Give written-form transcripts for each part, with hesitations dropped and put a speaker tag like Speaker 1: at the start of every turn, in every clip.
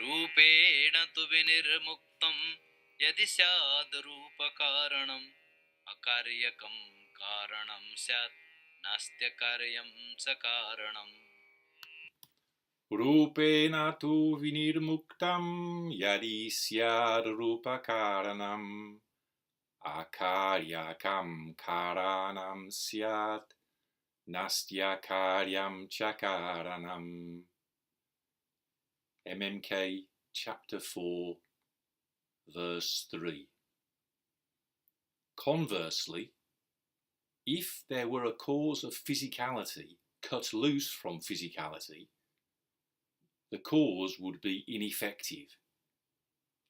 Speaker 1: rūpeṇa tu vinirmuktaṃ yadi syād rūpa-kāraṇaṃ akāryakaṃ kāraṇaṃ syād nāsty akāryaṃ kāraṇaṃ.
Speaker 2: rūpeṇa tu vinirmuktaṃ yadi syād rūpa-kāraṇam akāryakaṃ kāraṇaṃ syād nāsty akāryaṃ kāraṇaṃ. MMK chapter 4 verse 3. Conversely, if there were a cause of physicality cut loose from physicality, the cause would be ineffective,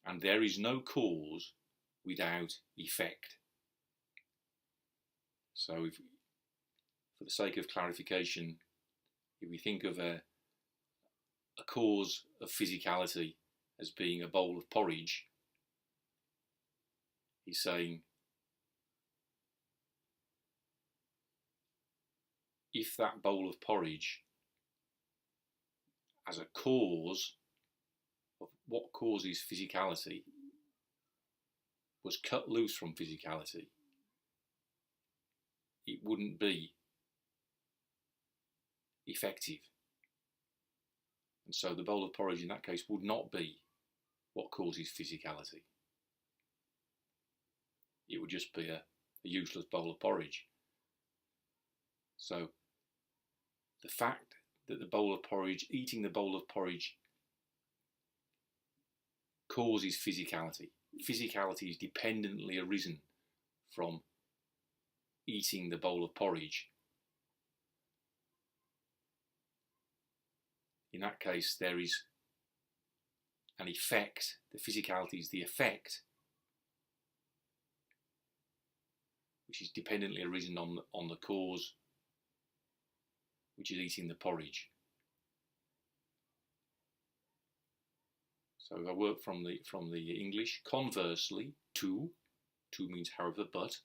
Speaker 2: and there is no cause without effect. So for the sake of clarification, if we think of a cause of physicality as being a bowl of porridge, he's saying if that bowl of porridge as a cause of what causes physicality was cut loose from physicality, it wouldn't be effective. And so the bowl of porridge in that case would not be what causes physicality. It would just be a useless bowl of porridge. So the fact that eating the bowl of porridge causes physicality. Physicality is dependently arisen from eating the bowl of porridge. In that case, there is an effect. The physicality is the effect, which is dependently arisen on the cause, which is eating the porridge. So I work from the English. Conversely, to means however, but.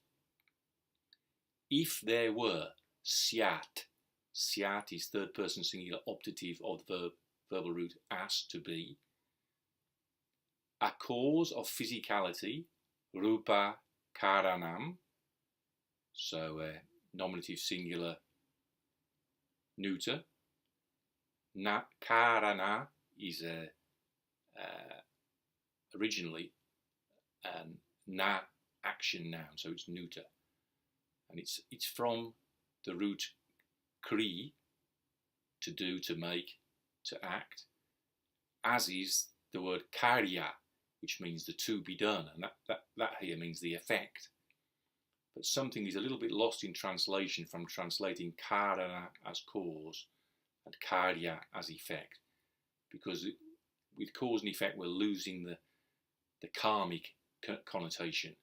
Speaker 2: If there were, syād. Syād is third person singular optative of the verbal root as, to be. A cause of physicality, rūpa-kāraṇam. So nominative singular neuter. Kāraṇa is originally na action noun, so it's neuter, and it's from the root kri, to do, to make, to act, as is the word karya, which means the to be done, and that here means the effect. But something is a little bit lost in translation from translating kāraṇa as cause and karya as effect, because with cause and effect we're losing the karmic connotation.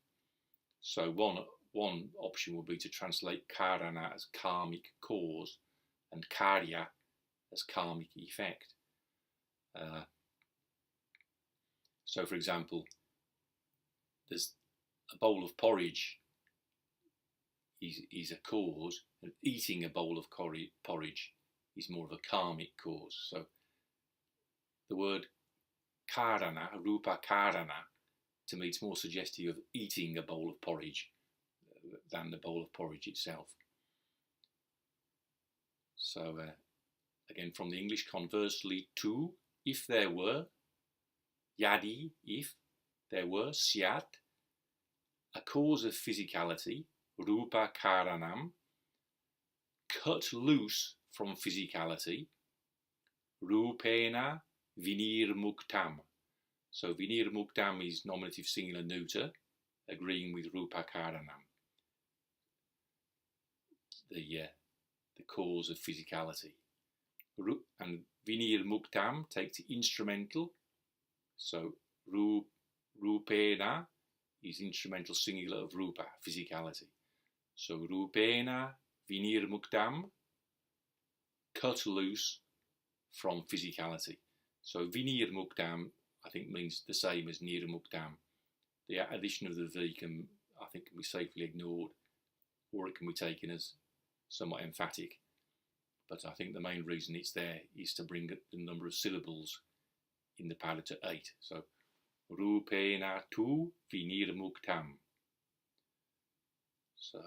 Speaker 2: So one option would be to translate kāraṇa as karmic cause and karya as karmic effect. So for example, there's a bowl of porridge is a cause, and eating a bowl of porridge is more of a karmic cause. So the word kāraṇa, rūpa-kāraṇam, to me it's more suggestive of eating a bowl of porridge than the bowl of porridge itself. So again from the English, conversely, to, if there were, yadi, if there were, syād, a cause of physicality, rūpa-kāraṇam, cut loose from physicality, rūpeṇa vinirmuktaṃ. So vinirmuktaṃ is nominative singular neuter, agreeing with rūpa-kāraṇam, the cause of physicality. And vinirmuktaṃ takes the instrumental, so rūpeṇa is instrumental singular of rūpa, physicality. So rūpeṇa vinirmuktaṃ, cut loose from physicality. So vinirmuktaṃ I think means the same as nirmuktaṃ. The addition of the V can be safely ignored, or it can be taken as somewhat emphatic. But I think the main reason it's there is to bring the number of syllables in the pada to 8. So rūpeṇa tu vinirmuktaṃ. So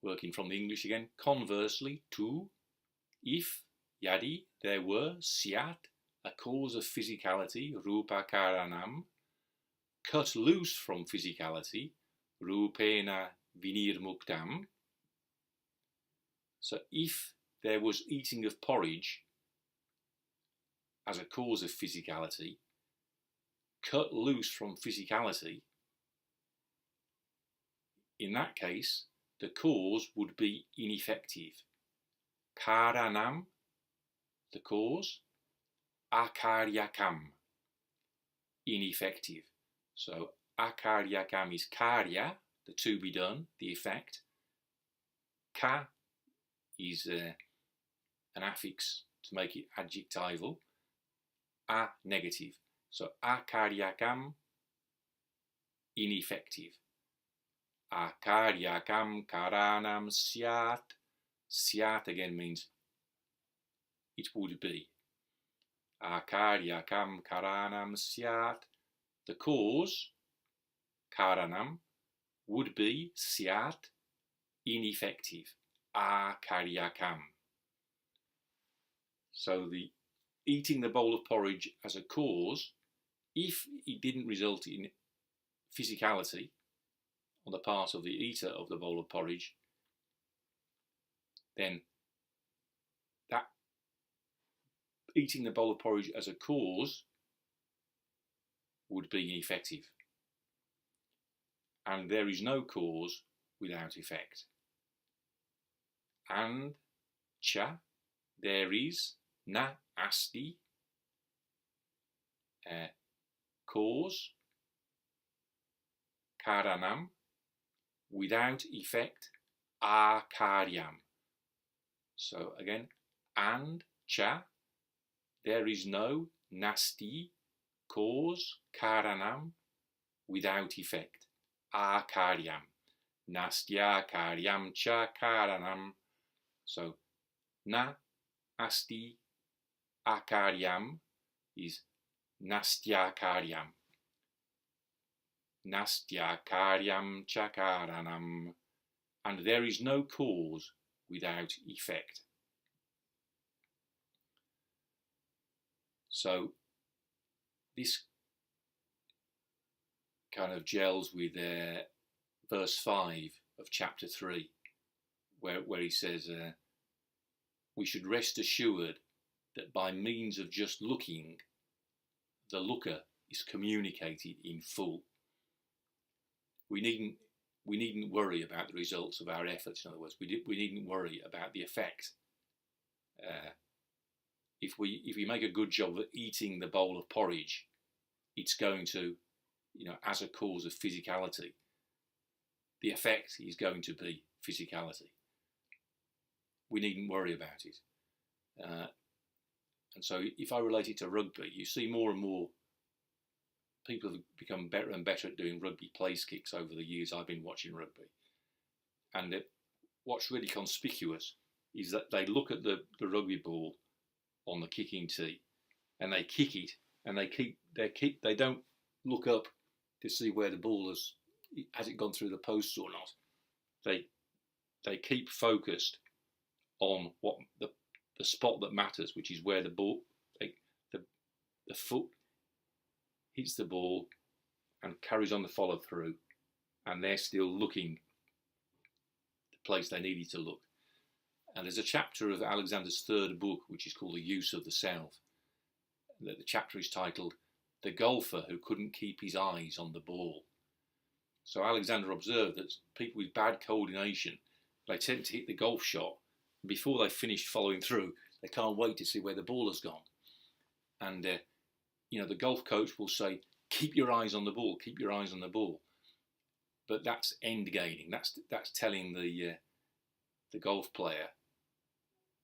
Speaker 2: working from the English again. Conversely, to, if, yadi, there were, syād, a cause of physicality, rūpa-kāraṇam, cut loose from physicality, rūpeṇa vinirmuktaṃ. So if there was eating of porridge as a cause of physicality, cut loose from physicality, in that case, the cause would be ineffective. Kāraṇaṃ, the cause, akāryakaṃ, ineffective. So akāryakaṃ is kārya, the to be done, the effect. Ka is an affix to make it adjectival. A, negative. So akāryakaṃ, ineffective. Akāryakaṃ kāraṇaṃ syād. Syād again means it would be. Akāryakaṃ kāraṇaṃ syād. The cause, kāraṇaṃ, would be syād, ineffective. Akāryakaṃ. So the eating the bowl of porridge as a cause, if it didn't result in physicality on the part of the eater of the bowl of porridge, then that eating the bowl of porridge as a cause would be ineffective. And there is no cause without effect. And cha, there is, nāsty, cause, kāraṇaṃ, without effect, akāryaṃ. So again, and cha, there is no, nāsty, cause, kāraṇaṃ, without effect, akāryaṃ. Nāstya akāryaṃ cha kāraṇaṃ. So nāsty akāryaṃ is nāstya akāryaṃ. Nāstya akāryaṃ cha kāraṇaṃ. And there is no cause without effect. So this kind of gels with verse 5 of chapter 3, where he says, we should rest assured that by means of just looking, the looker is communicated in full. We needn't worry about the results of our efforts. In other words, we needn't worry about the effect. If we make a good job of eating the bowl of porridge, it's going to, as a cause of physicality, the effect is going to be physicality. We needn't worry about it. And so if I relate it to rugby, you see more and more people have become better and better at doing rugby place kicks over the years I've been watching rugby. And what's really conspicuous is that they look at the rugby ball on the kicking tee and they kick it, and they don't look up to see where the ball has it gone through the posts or not. They keep focused on what the spot that matters, which is where the ball, the foot hits the ball and carries on the follow through, and they're still looking the place they needed to look. And there's a chapter of Alexander's third book which is called The Use of the Self. The chapter is titled The Golfer Who Couldn't Keep His Eyes on the Ball. So Alexander observed that people with bad coordination, they tend to hit the golf shot, and before they finish following through, they can't wait to see where the ball has gone. And the golf coach will say, keep your eyes on the ball, keep your eyes on the ball. But that's end gaining. That's telling the golf player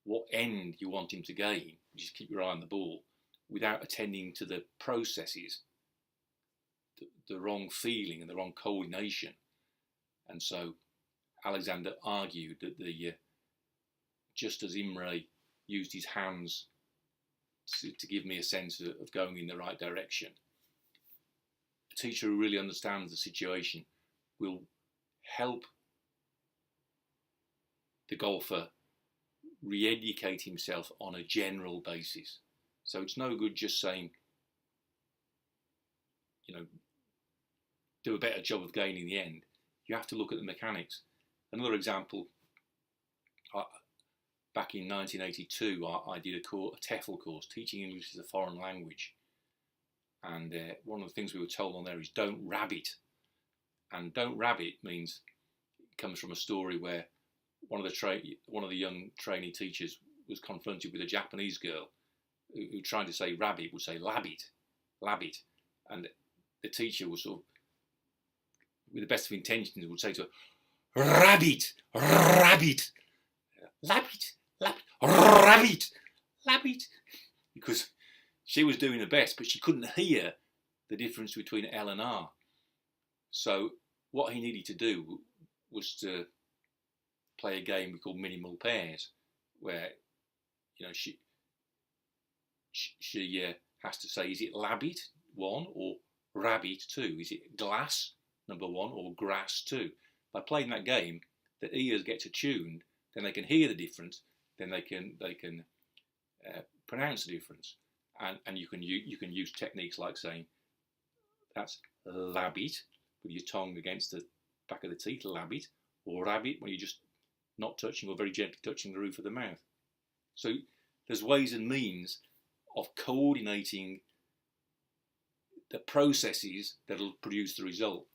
Speaker 2: what end you want him to gain, which is keep your eye on the ball, without attending to the processes, the wrong feeling and the wrong coordination. And so Alexander argued that just as Imre used his hands to give me a sense of going in the right direction. A teacher who really understands the situation will help the golfer re-educate himself on a general basis. So it's no good just saying, you know, do a better job of gaining the end. You have to look at the mechanics. Another example, back in 1982, I did a TEFL course, Teaching English as a Foreign Language. And one of the things we were told on there is don't rabbit. And don't rabbit means, it comes from a story where one of the young trainee teachers was confronted with a Japanese girl who tried to say rabbit would say labbit, labbit. And the teacher was sort of, with the best of intentions, would say to her, rabbit, rabbit, labbit, labbit, rabbit, labbit. Because she was doing her best, but she couldn't hear the difference between L and R. So what he needed to do was to play a game we call minimal pairs, where, you know, she has to say, is it labbit 1 or rabbit 2? Is it glass number 1 or grass 2? By playing that game, the ears get attuned, then they can hear the difference, then they can pronounce the difference, and you can use techniques like saying that's labbit with your tongue against the back of the teeth, labbit, or rabbit when you're just not touching or very gently touching the roof of the mouth. So there's ways and means of coordinating the processes that'll produce the result.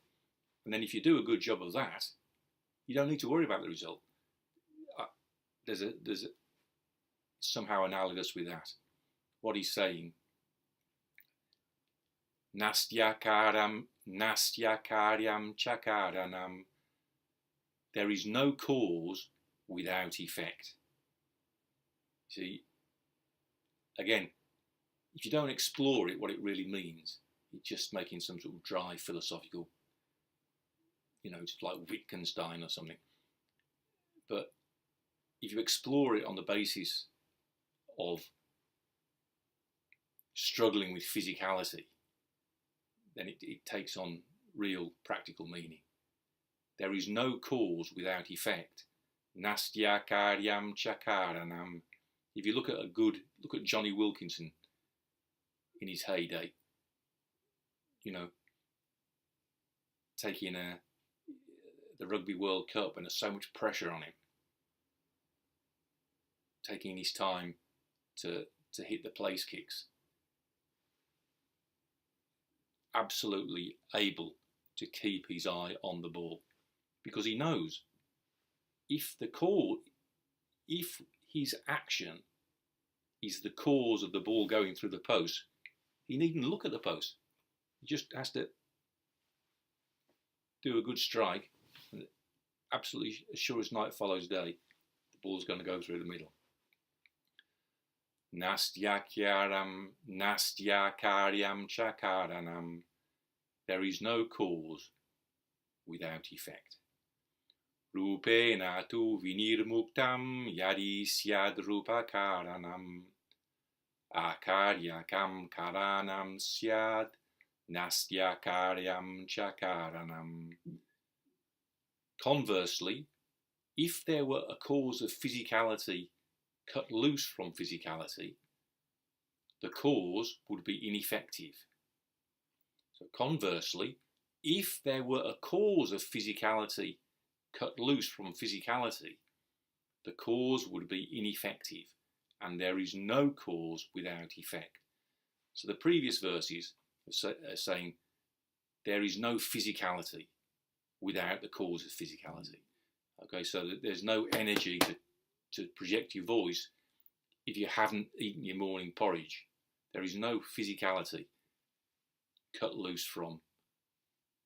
Speaker 2: And then if you do a good job of that, you don't need to worry about the result. There's somehow analogous with that. What he's saying, nāsty akāryaṃ, nāsty akāryaṃ ca kāraṇaṃ. There is no cause without effect. See, again, if you don't explore it, what it really means, you're just making some sort of dry philosophical, you know, it's like Wittgenstein or something. But if you explore it on the basis of struggling with physicality, then it takes on real practical meaning. There is no cause without effect. Nāsty akāryaṃ ca kāraṇaṃ. If you look at Johnny Wilkinson in his heyday, you know, taking the Rugby World Cup, and there's so much pressure on him, taking his time to hit the place kicks, absolutely able to keep his eye on the ball, because he knows if his action is the cause of the ball going through the post, he needn't look at the post. He just has to do a good strike, and absolutely as sure as night follows day, the ball's going to go through the middle. Nāsty akāryaṃ, nāsty akāryaṃ ca kāraṇaṃ. There is no cause without effect. Rūpeṇa tu vinirmuktaṃ, yadi syād rūpa-kāraṇam. Akāryakaṃ kāraṇaṃ syād, nāsty akāryaṃ ca kāraṇaṃ. Conversely, if there were a cause of physicality cut loose from physicality, the cause would be ineffective. So conversely, if there were a cause of physicality cut loose from physicality, the cause would be ineffective, and there is no cause without effect. So the previous verses are saying there is no physicality without the cause of physicality. Okay, so there's no energy to project your voice if you haven't eaten your morning porridge. There is no physicality cut loose from,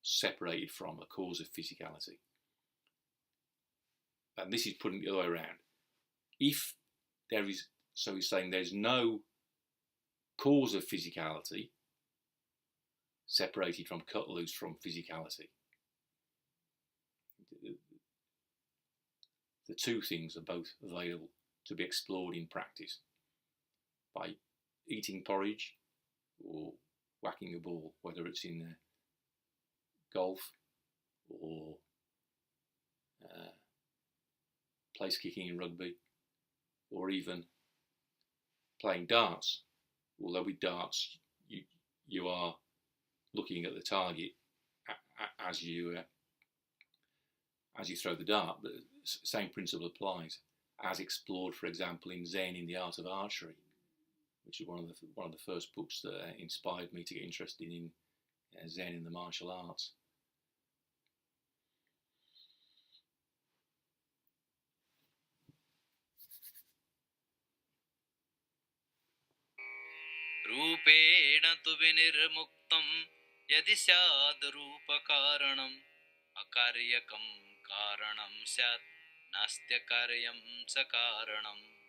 Speaker 2: separated from a cause of physicality. And this is putting it the other way around. If there is, so he's saying there's no cause of physicality separated from, cut loose from physicality. The two things are both available to be explored in practice by eating porridge or whacking a ball, whether it's in golf or place kicking in rugby, or even playing darts. Although with darts, you are looking at the target as you throw the dart, but the same principle applies, as explored, for example, in Zen in the Art of Archery, which is one of the first books that inspired me to get interested in Zen and the martial arts.
Speaker 1: rūpeṇa tu vinirmuktaṃ yadi syād rūpa-kāraṇaṃ akāryakaṃ kāraṇaṃ syād nāsty akāryaṃ sa kāraṇaṃ.